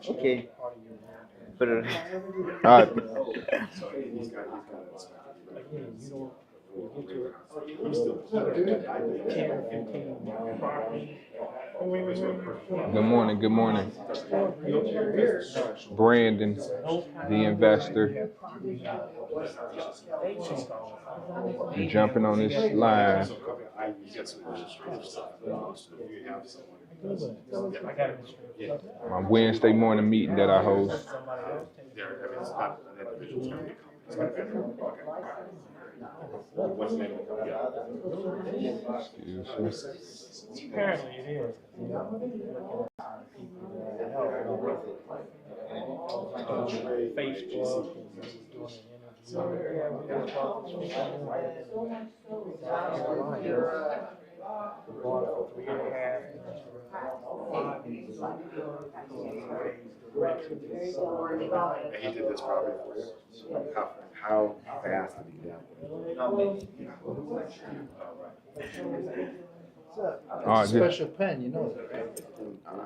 Okay. But All right. Good morning. Good morning. Brandon, the investor, jumping on this live. My Wednesday morning meeting that I host. Excuse me. Apparently it is. Facebook is doing an interview. Yeah, we just bought this from Carolina. We bought it for 3.5. And he did this probably for you. How fast did he do Oh, Special pen, you know that, right?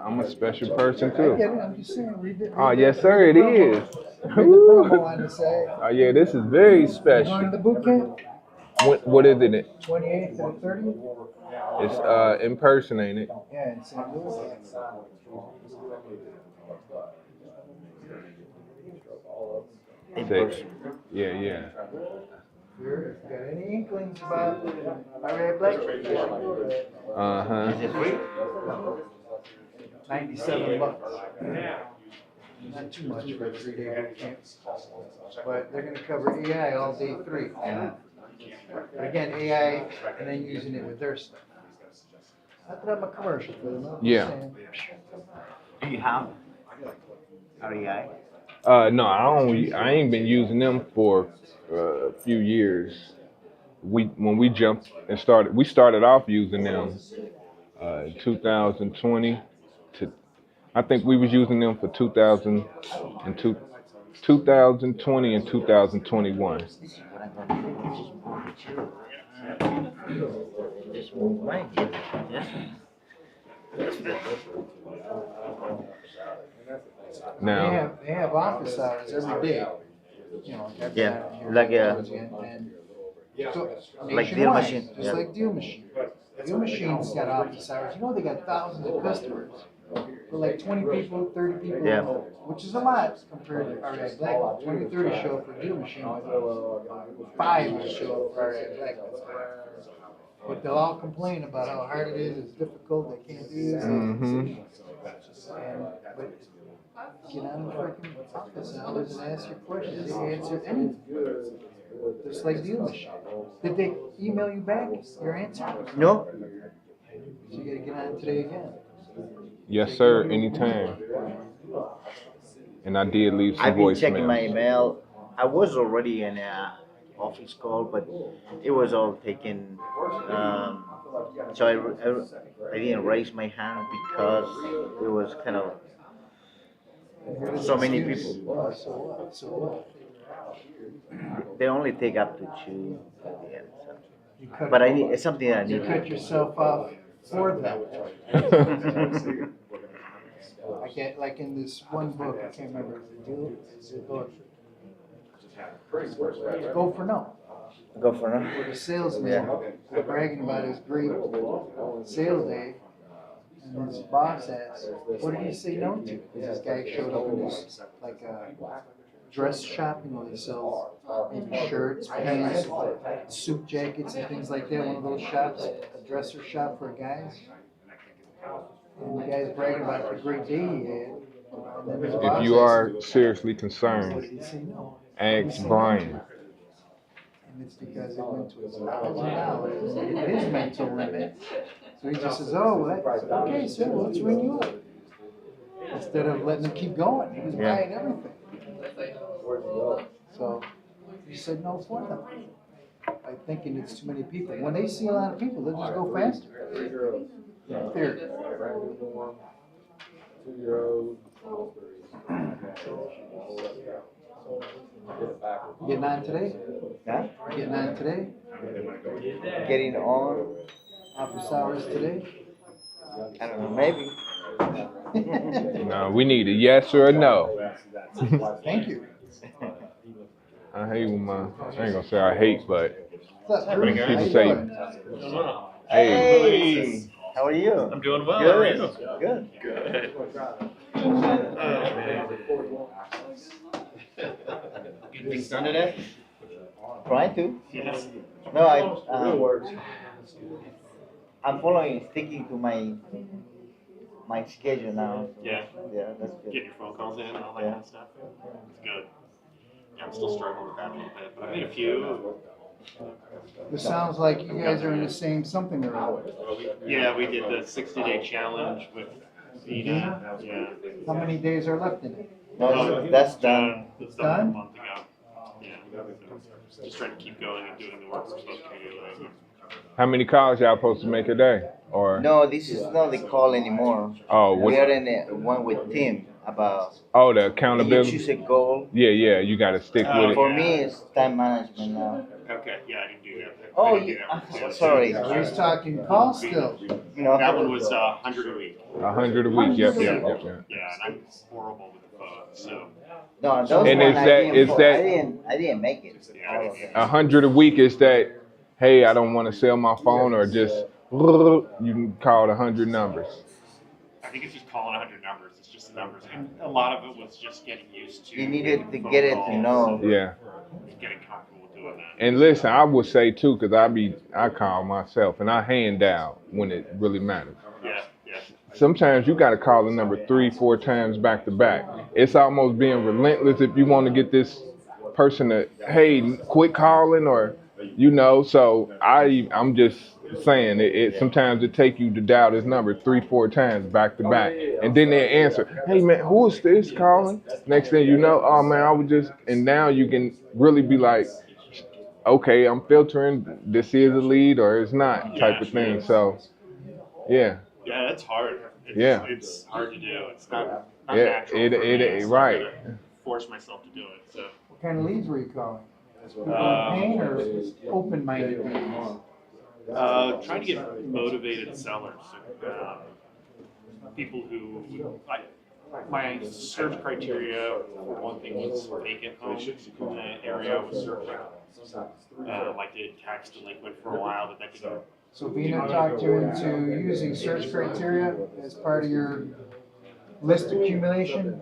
I'm a special person I too. get it. I'm just saying. Read it. Oh yes, sir, it is. Read the promo on the side. Oh yeah, this is very You going to special. the boot camp? What is it? 28th and 30th? It's in person, ain't it? Yeah, in St. Louis. Six. Yeah. Got any inklings about Red Black? Uh-huh. is it free? $97. Not too much for a 3-day boot camp. But they're going to cover AI all day 3. But again, AI and then using it with their stuff. I thought I'm a commercial for them. Yeah. Do you have REI? No, I ain't been using them for a few years. When we jumped and we started off using them in 2020 to, I think we was using them for 2020 and 2021. Now, They have office hours every day. You know, Yeah, here like and so, like Deal nationwide, Machine, just yeah. like Deal Machine. Deal Machine's got office hours. You know, they got thousands of customers. For like 20 people, 30 people, Yeah. which is a lot compared to RX Black. 20, 30 show up for Deal Machine, but 5 will show up for RX Black. But they'll all complain about how hard it is, it's difficult, they can't do this. mm-hmm. But get on the freaking office hours and ask your questions. They answer anything. Just like Deal Machine. Did they email you back your answer? No? So you gotta get on today again. Yes, sir. Anytime. And I did leave some I've been checking my voicemails. email. I was already in a office call, but it was all taken. So I didn't raise my hand because it was kind of so many people. So what? So what? They only take up to 2 at the end. So. You cut, But it's something that I you need. cut yourself off for them. I get like in this one book, I can't remember the book. Go for no. Go for now. Where the salesman was bragging about his great sales day, and his boss asked, "What did he say no to?" Because this guy showed up in this like dress shop, you know, they sell maybe shirts, pants, suit jackets, and things like that. One of those shops, a dresser shop for guys. And the guy's bragging about the great day he had. And then his boss If you are asked, seriously "What concerned, did he say no?" ask Brian. And it's because it went to $1,000 and hit his mental limit. So he just says, "Oh, well, okay, sir, well, let's ring you up." Instead of letting him keep going, he was buying everything. So he said no for them. By thinking it's too many people. When they see a lot of people, they'll just go faster. Theory. Getting on today? Huh? Getting on today? Getting on? Office hours today? I don't know, maybe. No, we need a yes or a no. Thank you. I hate when I ain't gonna say I hate, but What's up, when Bruce? How people you say, doing? hey, Hey, how are you? I'm doing well. Good. How are you? Good. Good. Oh, man. Getting things done today? Trying to. Yes. No, I'm sticking to my schedule now. So Yeah. yeah, that's good. Get your phone calls in and all that Yeah. kind of stuff. It's good. Yeah, I'm still struggling with that a little bit, but I made a few. It sounds like you guys are in the same something or other. Yeah, we did the 60-day challenge with Vina. Yeah. How many days are left in it? No, that's done. It's done a Done? month ago. Yeah. So just trying to keep going and doing the work we're supposed to be doing. how many calls y'all supposed to make a day? Or No, this is not the call anymore. oh, We what? are in one with Tim about Oh, the you accountability. choose a goal. Yeah, yeah, you got to stick with it. For me, it's time management now. Okay, yeah, I didn't do that. Oh, I didn't do you, that one. Yeah. sorry. So he's talking cost still. You know, That one was 100 a week. 100 a week. Yep, yep, yep, yep. Yeah, and I'm horrible with the phone, so no, those And one is I that- didn't. is that- I didn't make it. yeah, All of them. 100 a week is that, hey, I don't want to sell my phone, or just you can call 100 numbers. I think it's just calling 100 numbers. It's just the numbers. And a lot of it was just getting used to. You needed to making get it phone to calls know. Yeah. and getting comfortable with doing that. And listen, I would say too, because I call myself and I hand dial when it really matters. Yeah, yeah. Sometimes you got to call the number 3-4 times back to back. It's almost being relentless if you want to get this person to, hey, quit calling, or So I'm just saying it sometimes it take you to dial this number 3-4 times back to back, and then they answer, hey man, who is this calling? Next thing you know, oh man, I was just, and now you can really be like, okay, I'm filtering, this is a lead or it's not, type of thing. So yeah. Yeah, that's hard. Yeah. It's hard to do. It's not Yeah, natural for me. It's right. I gotta force myself to do it. So What kind of leads were you calling? People in pain or open-minded leads? trying to get motivated sellers. People who my search criteria for one thing was vacant homes in the area I was searching. I did tax delinquent for a while, but that didn't. So Vina talked you into using search criteria as part of your list accumulation?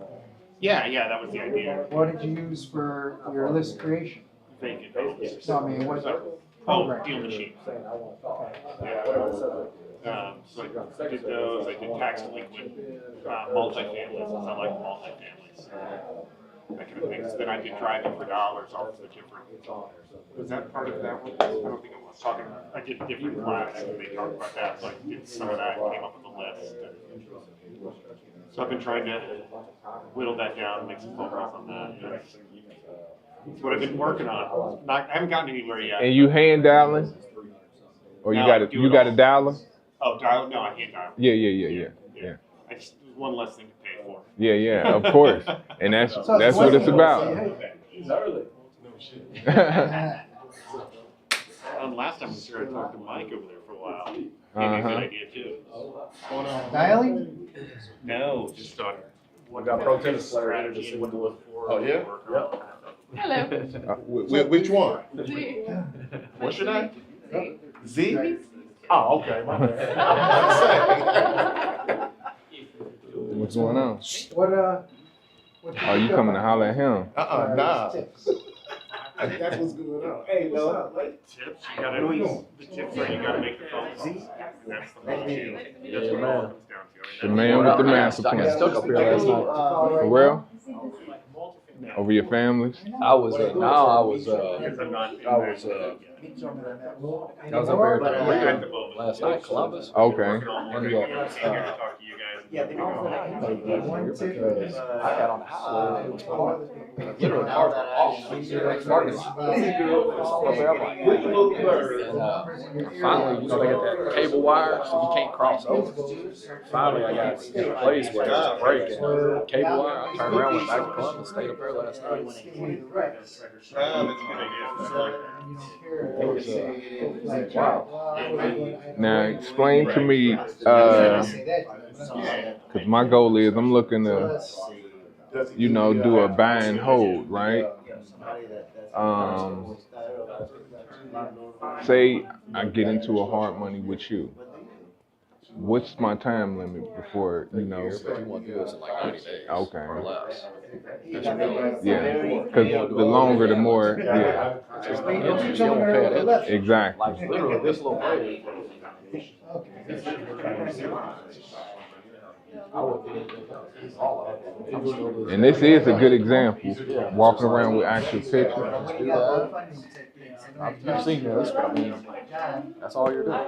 Yeah, that was the idea. What did you use for your list creation? Vacant homes. So I mean, what Oh, program? deal machine. Yeah. So I did those. I did tax delinquent multifamilies, since I like multifamilies. That kind of thing. So then I did driving for dollars off the different. Was that part of that one? I don't think it was. I did a different class and they talked about that. So I did some of that and came up with a list. So I've been trying to whittle that down and make some phone calls on that. That's what I've been working on. I haven't gotten anywhere yet. And you hand dialing, or No, you got I a do you it got a all. dialer? Oh, dial? No, I hand dial. Yeah. I just one less thing to pay for. Yeah, of course. And that's So what it's when- about. He's early. Last time I was here, I talked to Mike over there for a while. Gave me a good idea too. Dialing? No, just on what got pro tennis player strategy here and what to look for. Oh, yeah? work on. Hello. Which one? Z. What should I? Z? Oh, okay. My bad. What's going on? What Oh, you coming to holler at him? Nah. That's what's going on. Hey, what's up, mate? Tips. You gotta the tips are you gotta make the phone calls. And that's the whole deal. That's what it all comes down to. The man with the master I got plan. stuck up here last night. For real? Over your families? I was I was Because I'm not. I was up here At the moment. last night, Columbus. Okay. Ended up, Ended up, here to talk to you guys. because I got on the highway. It was parked. Literally parked off. Parking lot. All over there. I'm like, and finally, they got that cable wire, so you can't cross over. Finally, I got in a place where there's a break and the cable wire. I turned around, went back to Columbus, stayed up there last night. That's a good idea. It was wow. Now explain to me, Because my goal is I'm looking to, you know, do a buy and hold, right? Um, say I get into a hard money with you. What's my time limit before, you know? But you want to do this in like 90 days Okay. or less. That's your goal. Yeah. Because the longer, the more. Yeah. It's just the interest. You don't pay it interest. Exactly. Like literally this little break. I would be all of it. I'm still losing. And this is a good example. Walking around with actual pictures. Do that. You've seen this, but I mean, that's all you're doing.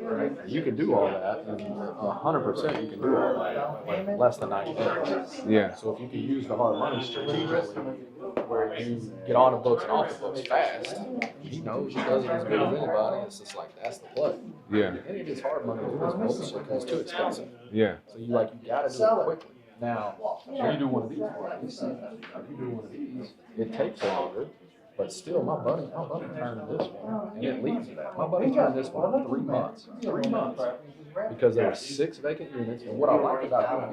Right? You can do all that, and 100% you can do all that in less than 90 days. Yeah. So if you can use the hard money strategically, where you get on the books and off the books fast, he knows he does it as good as anybody. It's just like, that's the play. Yeah. Any of this hard money is bullshit because it's too expensive. Yeah. So you gotta do it quickly. Now, when you do one of these, it takes longer, but still my buddy turned this one, and it leads to that. My buddy turned this one in 3 months. 3 months. Because there were 6 vacant units, and what I like about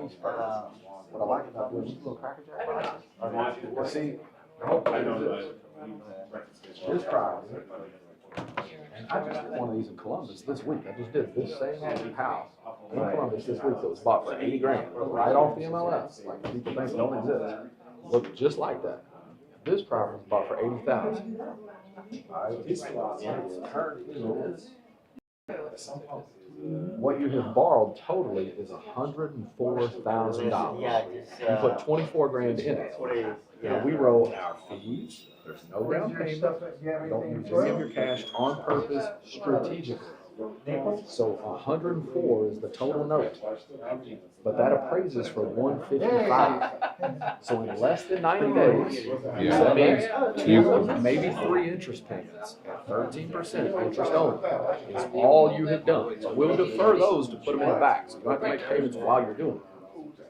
doing these little Cracker Jack boxes, see, hopefully this property, and I just did one of these in Columbus this week. I just did this same house in Columbus this week that was bought for 80 grand, right off the MLS. Like people think don't exist. Looked just like that. This property was bought for 80,000. What you have borrowed totally is $104,000. You put 24 grand in it. Now we roll our fees. There's no down payment. Don't use any of your cash on purpose strategically. So 104 is the total note, but that appraises for 155. So in less than 90 days, that means 2, maybe 3 interest payments at 13% interest only is all you have done. So we'll defer those to put them in the back, so you don't have to make payments while you're doing it.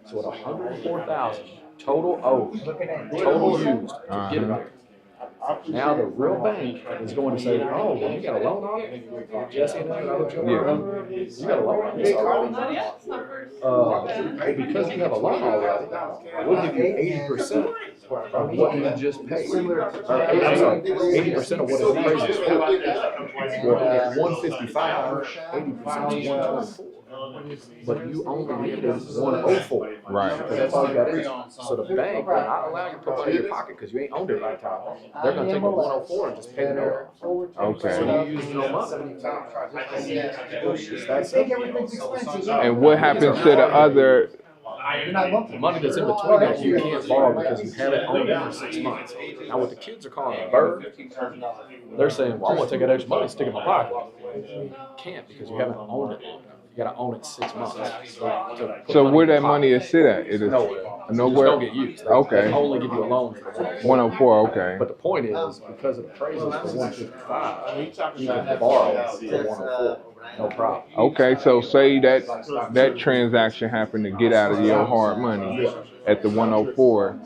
So at 104,000 total owed, total used to get it there. Now the real bank is going to say, oh, well, you got a loan on it? Jesse and I hooked you up. You got a loan on this already? Because you have a loan already, we'll give you 80% of what you just paid. I'm sorry, 80% of what it appraises for. Well, at 155, 80% is 124. But you only needed 104. Right. Because that's all you got in. So the bank will not allow you to put money in your pocket because you ain't owned it any time. They're going to take a 104 and just pay the note off. Okay. So you use no money. It's that simple. And what happens to the other? The money that's in between that you can't borrow because you haven't owned it for 6 months. Now what the kids are calling a bird, they're saying, well, I want to take that extra money and stick it in my pocket. You can't because you haven't owned it. You got to own it 6 months. So where that money is sit at? It is nowhere. Nowhere. Don't get used. Okay. They only give you a loan for 104. Okay. But the point is, because it appraises for 155, you can borrow for 104. No problem. Okay, so say that transaction happened to get out of your hard money at the 104.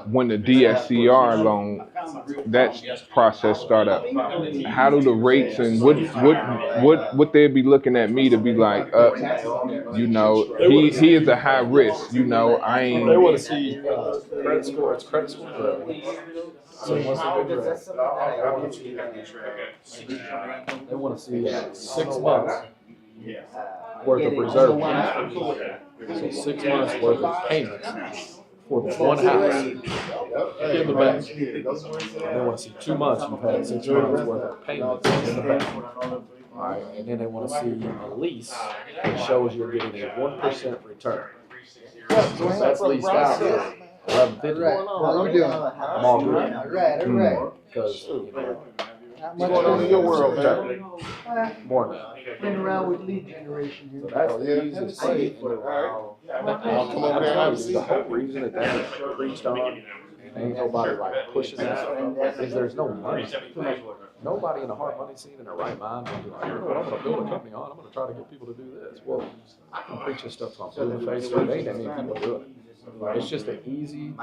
When the DSCR loan, that process start up. How do the rates and what they'd be looking at me to be like, you know, he is a high risk. You know, I ain't. They want to see credit score. It's credit score. So once they want to see 6 months worth of reserve. So 6 months worth of payments for the one house in the bank. And they want to see 2 months you've had 6 months worth of payments in the bank. All right, and then they want to see a lease that shows you're getting a 1% return. So if that's leased out for 1150. How are we doing? I'm all good. All right. Because Not what's much going on in your world, return. more than that. Playing around with lead generation here. So that's the easiest way. I'll come over there and have a seat. The whole reason that that's preached on, and ain't nobody like pushing that, is there's no money. Nobody in the hard money scene in their right mind will be like, you know what, I'm going to build a company on, I'm going to try to get people to do this. Well, I can preach this stuff to them blue face, but they ain't that many people doing it. It's just an easy,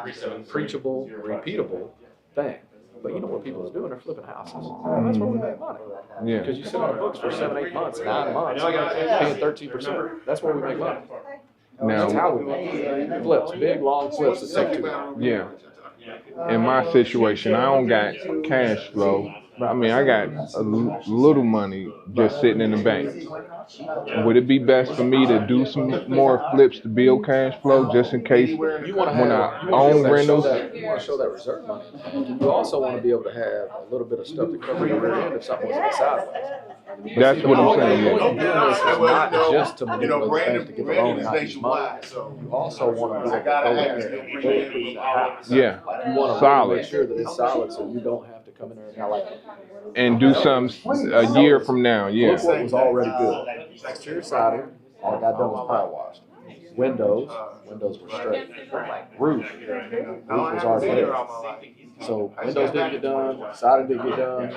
preachable, repeatable thing. But you know what people is doing? They're flipping houses. That's where we make money. Yeah. Because you sit on the books for 7, 8 months, 9 months, paying 13%. That's where we make money. That's Now, how we make money. Flips, big long flips that take too long. yeah. In my situation, I don't got cash flow. I mean, I got a little money just sitting in the bank. Would it be best for me to do some more flips to build cash flow just in case You want to when have, I own rentals? you want to show that reserve money. And you also want to be able to have a little bit of stuff to cover your rear end if something was to go sideways. That's what I'm saying. The point Yeah. of doing this is not just to manipulate the bank to get the loan and not use money. You also want to be able to go in there and bulletproof the house. Yeah. Like you want to Solid. make sure that it's solid so you don't have to come in there and kind of like And do some a year from now. Yeah. look what was already good. Exterior siding, all I got done was power washed. Windows were straight. Roof was already there. So windows didn't get done, siding didn't get done,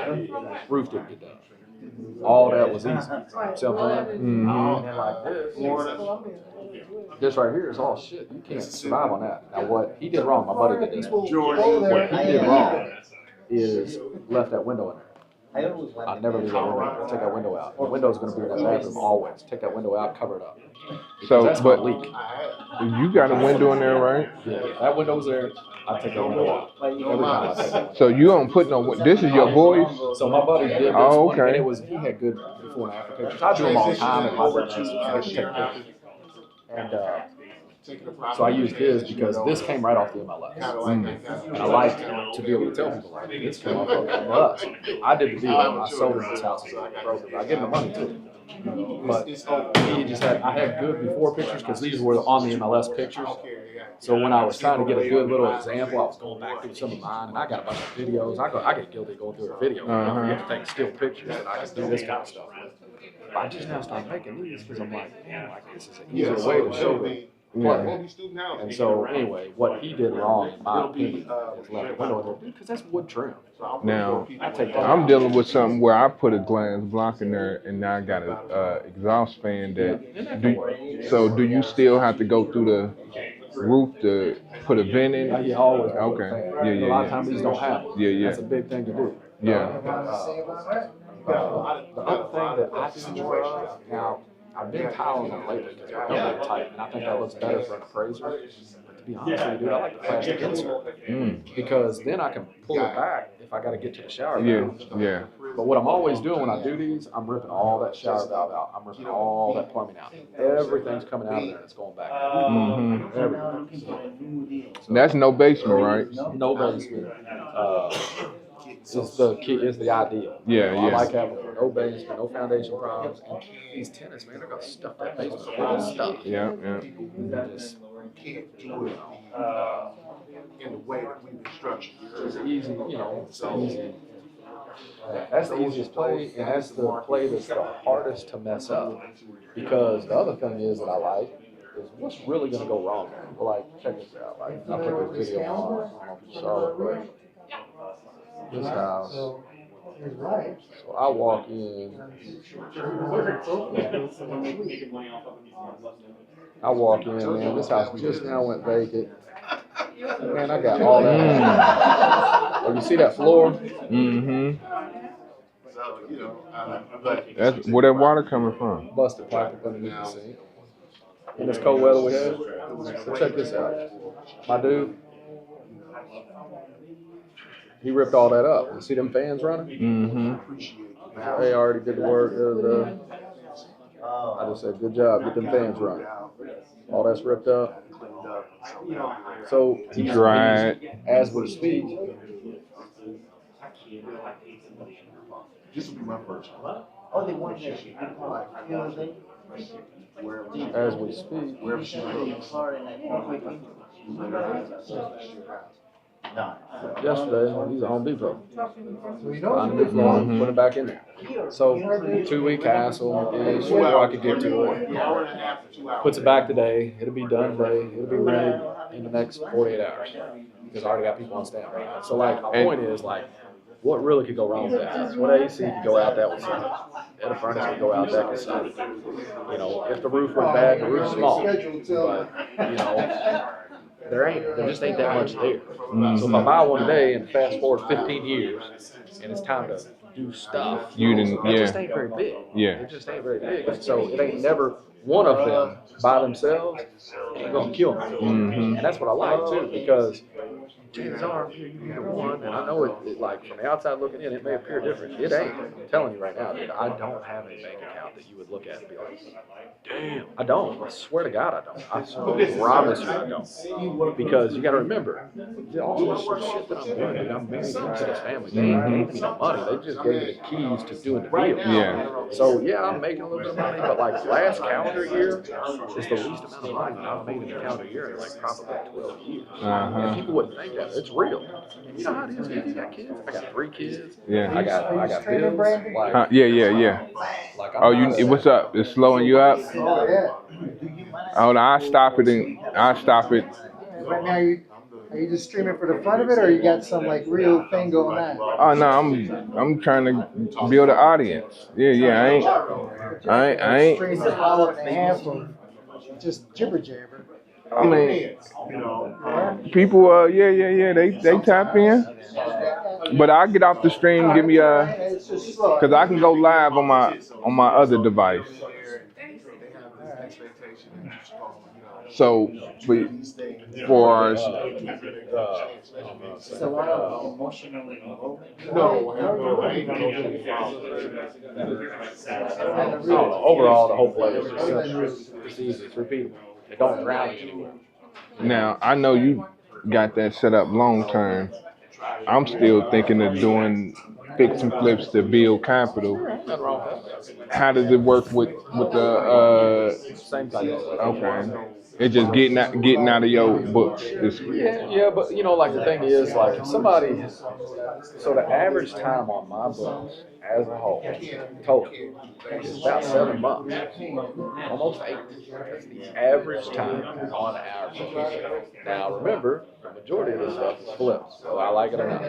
roof didn't get done. All that was easy. See what I'm saying? And then like this right here is all shit. You can't survive on that. Now what he did wrong, my buddy did this. What he did wrong is left that window in there. I never leave that window. Take that window out. The window's going to be in that bathroom always. Take that window out, cover it up. So, that's but gonna leak. you got a window in there, right? Yeah, that window's there. I take that window out. Every time I take that. So you don't put no. This is your voice. So my buddy did this Oh, one, okay. and it was he had good before and after pictures. I do them all the time, and my business I take pictures. And so I used his because this came right off the MLS. And I like to be able to tell people like this came off of MLS. I did the deal. I sold him this house as a broker. I gave him the money too. But he just had I had good before pictures because these were on the MLS pictures. So when I was trying to get a good little example, I was going back through some of mine, and I got a bunch of videos. I get guilty going through a video. You get to take still pictures, and I can do this kind of stuff. But I just now started making these because I'm like, man, like this is an easier way to show them. And so anyway, what he did wrong, in my opinion, is left the window in there because that's wood trim. Now, I take that I'm out. dealing with something where I put a glass block in there, and now I got a exhaust fan that. So do you still have to go through the roof to put a vent in? You always Okay. A lot of times these don't have it. Yeah. That's a big thing to do. Yeah. The other thing that I do more of now, I've been tiling them lately because they're really tight, and I think that looks better for an appraiser. But to be honest with you, dude, I like the plastic insert because then I can pull it back if I got to get to the shower valve. Yeah. But what I'm always doing when I do these, I'm ripping all that shower valve out. I'm ripping all that plumbing out. Everything's coming out of there and it's going back. Everything. That's no basement, right? No basement. Is the key is the ideal. Yeah. I like having no basement, no foundation problems. And these tenants, man, they're gonna stuff that basement full of stuff. Yeah. Just Can't do it in the way that we've been structured. it's easy, you know, it's easy. That's the easiest play, and that's the play that's the hardest to mess up. Because the other thing is that I like is what's really gonna go wrong there. People like, check this out. Like I put this video on Charlotte, but this house. So I walk in. Man. This house just now went vacant. Man, I got all that. Oh, you see that floor? Mm-hmm. So, you know, That's where that water coming from. Busted pipe up underneath the sink. In this cold weather we had. So check this out. My dude, he ripped all that up. You see them fans running? Mm-hmm. They already did the work. I just said, good job, get them fans running. All that's ripped up. So Dried. as we speak, this will be my first one. Oh, they want that as we speak, yesterday, he's at Home Depot. Found a new floor, put it back in there. So 2-week hassle, and before I could get to it. Puts it back today, it'll be done today, it'll be ready in the next 48 hours. Because I already got people on standby. So like, my point is like, what really could go wrong with that? What AC could go out that was and the furnace could go out that could suck. You know, if the roof went bad, the roof's small. But, you know, there just ain't that much there. So if I buy one today and fast forward 15 years, and it's time to do stuff, it just ain't very big. It just ain't very big. And so it ain't never one of them by themselves ain't gonna kill me. And that's what I like too, because chances are you either one, and I know it like from the outside looking in, it may appear different. It ain't. I'm telling you right now, dude, I don't have a bank account that you would look at and be like, damn, I don't. I swear to God, I don't. I promise you, I don't. Because you got to remember, all this shit that I'm doing, dude, I'm married into this family. They ain't gave me no money. They just gave me the keys to doing the deal. Yeah. So yeah, I'm making a little bit of money, but like last calendar year is the least amount of money that I've made in a calendar year in like probably 12 years. And people wouldn't think that. It's real. And you know how it is if you got kids. I got 3 kids. Yeah. I got bills. Like, Yeah. like Oh, what's up? It's slowing you up? Yeah. Oh, no, I'll stop it. Right now, are you just streaming for the fun of it, or you got some like real thing going on? Oh no, I'm trying to build an audience. I ain't. Stream an hour and a half of just jibber jabber. I mean, people, they tap in. But I get off the stream, give me cause I can go live on my other device. So for It's a lot of emotional involvement. overall, the whole play is just simple. It's easy. It's repeatable. It don't drown you anywhere. now, I know you got that set up long term. I'm still thinking of doing fix and flips to build capital. Nothing wrong with that. How does it work with the Same thing. okay? It's just getting out of your books. Yeah, but you know, like the thing is, like if somebody, so the average time on my books as a whole, total, is about 7 months, almost 8. That's the average time on our books. Now remember, the majority of this stuff is flips, whether I like it or not.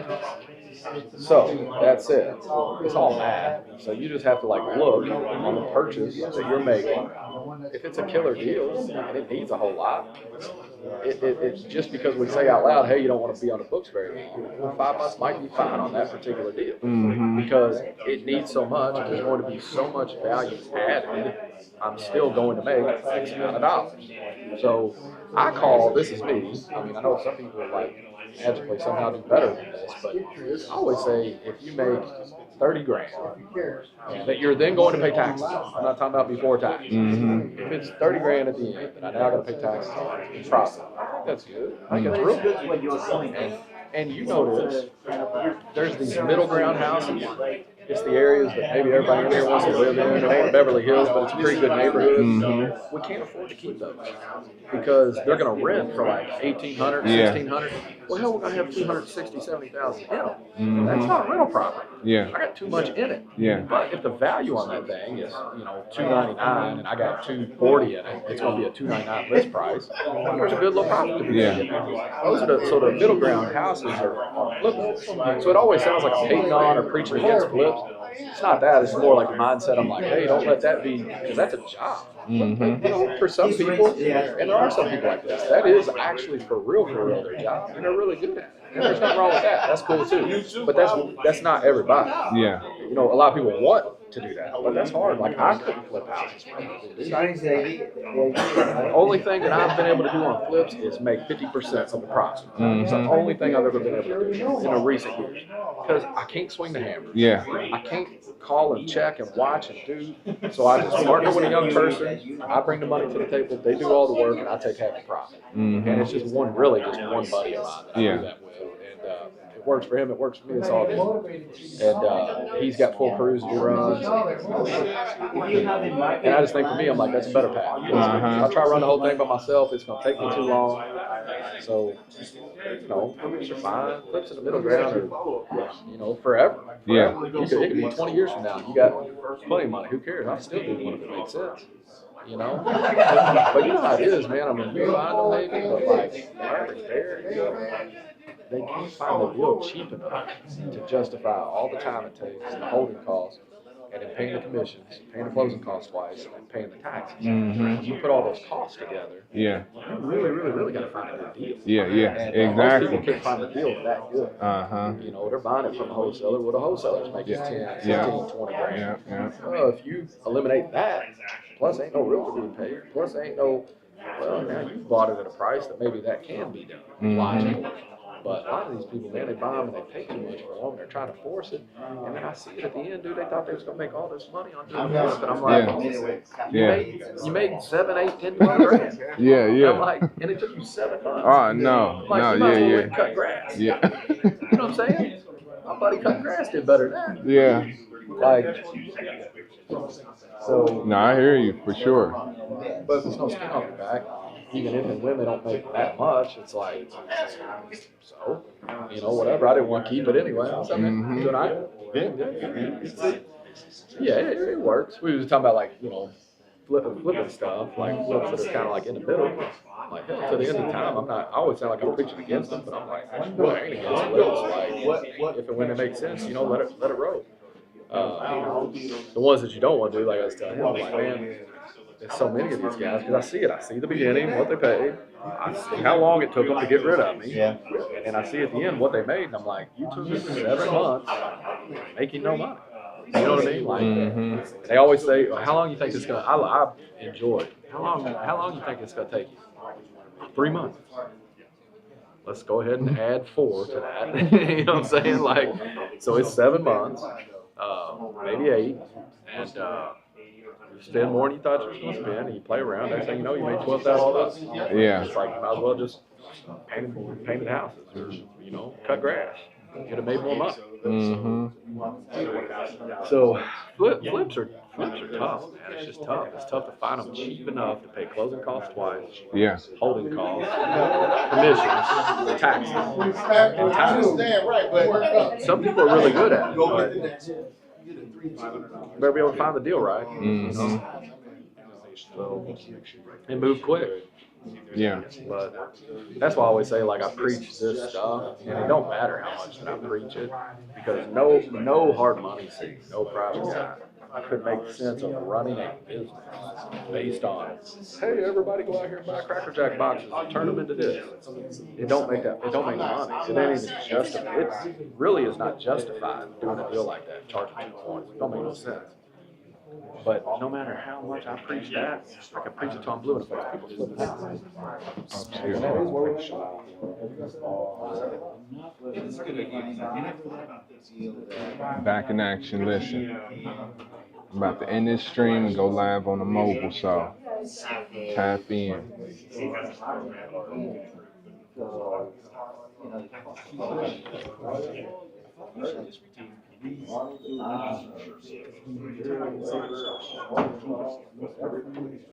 So that said, it's all math. So you just have to like look on the purchase that you're making. If it's a killer deal and it needs a whole lot, it's just because we say out loud, hey, you don't want to be on the books very long. Well, 5 months might be fine on that particular deal because it needs so much. There's going to be so much value added. I'm still going to make X amount of dollars. So I call this is me. I mean, I know some people are like magically somehow do better than this, but I always say if you make 30 grand that you're then going to pay taxes on. I'm not talking about before tax. If it's 30 grand at the end that I now got to pay taxes on in profit, I think that's good. I think that's real good. And you notice there's these middle ground houses. It's the areas that maybe everybody in here wants to live in. It ain't Beverly Hills, but it's a pretty good neighborhood. We can't afford to keep those because they're going to rent for like $1,800, $1,600. Well, hell, we're going to have 260, 70,000 in them. That's not rental property. Yeah. I got too much in it. Yeah. But if the value on that thing is, $299 and I got 240 in it, it's going to be a $299 list price. There's a good little profit to be made. So the middle ground houses are flipping. So it always sounds like I'm hating on or preaching against flips. It's not that. It's more like the mindset. I'm like, hey, don't let that be, because that's a job. For some people, and there are some people like this, that is actually for real their job, and they're really good at it. And there's nothing wrong with that. That's cool too. But that's not everybody. Yeah. A lot of people want to do that, but that's hard. Like I couldn't flip houses. The only thing that I've been able to do on flips is make 50% of the profit. It's the only thing I've ever been able to do in the recent years. Because I can't swing the hammer. Yeah. I can't call and check and watch and do. So I just partner with a young person. I bring the money to the table. They do all the work, and I take half the profit. And it's just one buddy of mine that I do that with. And it works for him. It works for me. It's all good. And he's got full crews he runs. And I just think for me, I'm like, that's a better path. If I try to run the whole thing by myself, it's going to take me too long. So, flips are fine. Flips in the middle ground are, forever. Yeah. It could be 20 years from now. You got plenty of money. Who cares? I'll still do one if it makes sense. But you know how it is, man. I mean, you find them maybe, but like the average bear, they can't find the deal cheap enough to justify all the time it takes, the holding costs, and then paying the commissions, paying the closing costs twice, and then paying the taxes. Mhm. When you put all those costs together, Yeah. you really got to find a good deal. Yeah. Yeah. And most people Exactly. can't find a deal that good. Uh-huh. You know, they're buying it from a wholesaler. Well, the wholesaler's making 10, 15, Yeah. 20 grand. Yeah. Yeah. Well, if you eliminate that, plus ain't no realtor being paid, plus ain't no, well, now you've bought it at a price that maybe that can be done. Mhm. But a lot of these people, man, they buy them and they pay too much for them. They're trying to force it. And then I see it at the end, dude. They thought they was going to make all this money on doing this. And I'm like, Yeah. you made 7, 8, 10, 12 grand. Yeah. And I'm Yeah. like, and it took you 7 months. Oh no. I'm like, No. you might as well Yeah. went and cut grass. Yeah. You know what I'm saying? My buddy cut grass did better than that. Yeah. Like, so, No, I hear you for sure. but there's no skin off your back. Even if and women don't make that much, it's like, so, you know, whatever. I didn't want to keep it anyway. So, Mhm. good night. Yeah, it works. We was talking about like, you know, flipping stuff, like flips that are kind of like in the middle. Like, hell, to the end of the time, I always sound like I'm preaching against them, but I'm like, well, I ain't against flips. Like, if and when it makes sense, you know, let it roll. The ones that you don't want to do, like I was telling him, I'm like, man, there's so many of these guys, because I see it. I see the beginning, what they paid. I see how long it took them to get rid of me. Yeah. And I see at the end what they made, and I'm like, you took 7 months making no money. You know what I mean? Like, Mhm. they always say, well, how long you think it's going to, I enjoy it. How long you think it's going to take you? 3 months. Let's go ahead and add 4 to that. You know what I'm saying? Like, so it's 7 months, maybe 8, and you spend more than you thought you were going to spend, and you play around. Next thing you know, you made $12,000. Yeah. It's like you might as well just painted houses or, you know, cut grass. You'd have made more money. Mhm. So flips are tough, man. It's just tough. It's tough to find them cheap enough to pay closing costs twice, Yeah. holding costs, commissions, taxes, and time. Some people are really good at it, but you better be able to find the deal right. Mhm. So, and move quick. Yeah. But that's why I always say, like, I preach this stuff, and it don't matter how much that I preach it, because no hard money scene, no private guy could make sense of running a business based on, hey, everybody go out here and buy Cracker Jack boxes and turn them into this. It don't make no money. It ain't even justified. It really is not justified doing a deal like that, charging 2 points. It don't make no sense. But no matter how much I preach that, I can preach it till I'm blue in the face. People flip it out. And that is where we're at. Back in action. Listen. I'm about to end this stream and go live on the mobile, so tap in.